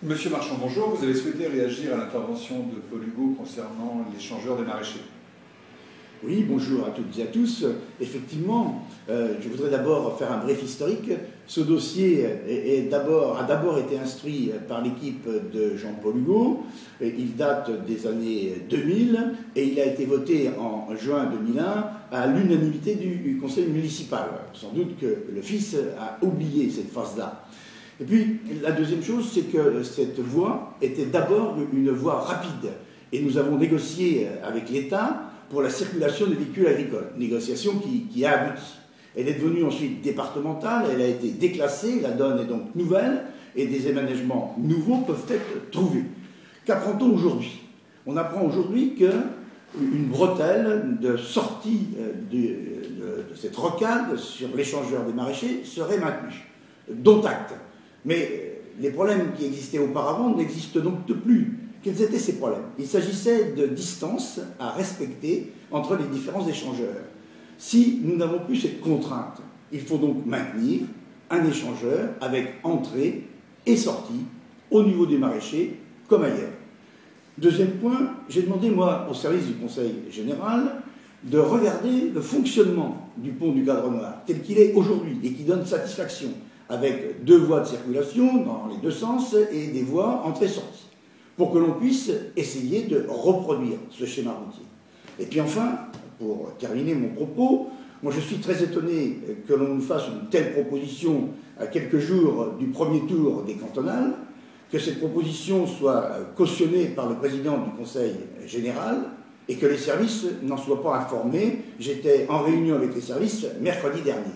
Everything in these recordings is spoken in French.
Monsieur Marchand, bonjour. Vous avez souhaité réagir à l'intervention de Paul Hugot concernant l'échangeur des maraîchers. Oui, bonjour à toutes et à tous. Effectivement, je voudrais d'abord faire un bref historique. Ce dossier a d'abord été instruit par l'équipe de Jean-Paul Hugot. Il date des années 2000 et il a été voté en juin 2001 à l'unanimité du conseil municipal. Sans doute que le fils a oublié cette phase-là. Et puis, la deuxième chose, c'est que cette voie était d'abord une voie rapide. Et nous avons négocié avec l'État pour la circulation des véhicules agricoles. Négociation qui a abouti. Elle est devenue ensuite départementale, elle a été déclassée, la donne est donc nouvelle, et des aménagements nouveaux peuvent être trouvés. Qu'apprend-on aujourd'hui? On apprend aujourd'hui qu'une bretelle de sortie de cette rocade sur l'échangeur des maraîchers serait maintenue. Dont acte. Mais les problèmes qui existaient auparavant n'existent donc plus. Quels étaient ces problèmes? Il s'agissait de distance à respecter entre les différents échangeurs. Si nous n'avons plus cette contrainte, il faut donc maintenir un échangeur avec entrée et sortie au niveau des maraîchers comme ailleurs. Deuxième point, j'ai demandé, moi, au service du Conseil général, de regarder le fonctionnement du pont du Cadre Noir tel qu'il est aujourd'hui et qui donne satisfaction, avec deux voies de circulation dans les deux sens et des voies entrée-sortie, pour que l'on puisse essayer de reproduire ce schéma routier. Et puis enfin, pour terminer mon propos, moi je suis très étonné que l'on nous fasse une telle proposition à quelques jours du premier tour des cantonales, que cette proposition soit cautionnée par le président du Conseil général et que les services n'en soient pas informés. J'étais en réunion avec les services mercredi dernier.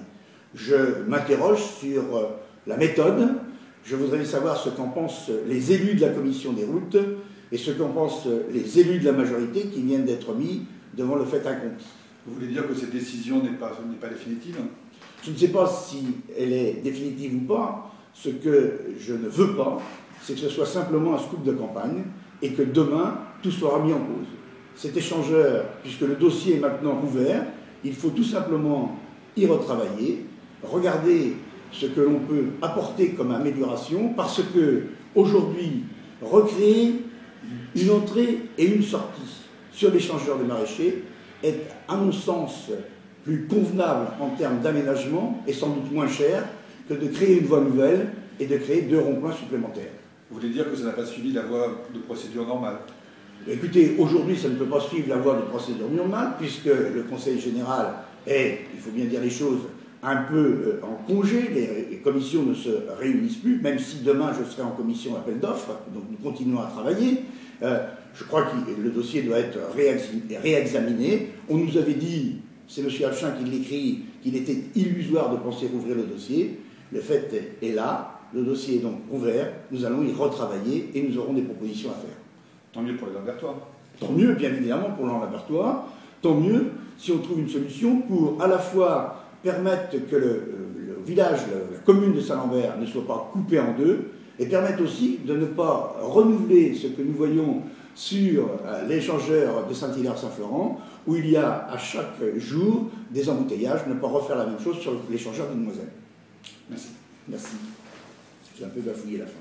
Je m'interroge sur la méthode. Je voudrais savoir ce qu'en pensent les élus de la commission des routes et ce qu'en pensent les élus de la majorité qui viennent d'être mis devant le fait accompli. Vous voulez dire que cette décision n'est pas définitive? Je ne sais pas si elle est définitive ou pas. Ce que je ne veux pas, c'est que ce soit simplement un scoop de campagne et que demain, tout sera mis en cause. Cet échangeur, puisque le dossier est maintenant ouvert, il faut tout simplement y retravailler, regarder ce que l'on peut apporter comme amélioration, parce que aujourd'hui, recréer une entrée et une sortie sur l'échangeur des maraîchers est, à mon sens, plus convenable en termes d'aménagement et sans doute moins cher que de créer une voie nouvelle et de créer deux ronds-points supplémentaires. Vous voulez dire que ça n'a pas suivi la voie de procédure normale? Écoutez, aujourd'hui, ça ne peut pas suivre la voie de procédure normale, puisque le Conseil général est, il faut bien dire les choses, un peu en congé, les commissions ne se réunissent plus, même si demain je serai en commission appel d'offres, donc nous continuons à travailler. Je crois que le dossier doit être réexaminé. On nous avait dit, c'est M. Alchin qui l'écrit, qu'il était illusoire de penser rouvrir le dossier. Le fait est là, le dossier est donc ouvert, nous allons y retravailler et nous aurons des propositions à faire. Tant mieux pour les laboratoires. Tant mieux, bien évidemment, pour l'enlaboratoire. Tant mieux si on trouve une solution pour à la fois permettre que le village, la commune de Saint-Lambert ne soit pas coupée en deux, et permettre aussi de ne pas renouveler ce que nous voyons sur l'échangeur de Saint-Hilaire-Saint-Florent, où il y a à chaque jour des embouteillages, ne pas refaire la même chose sur l'échangeur de Demoiselle. Merci. Merci. J'ai un peu bafouillé la fin.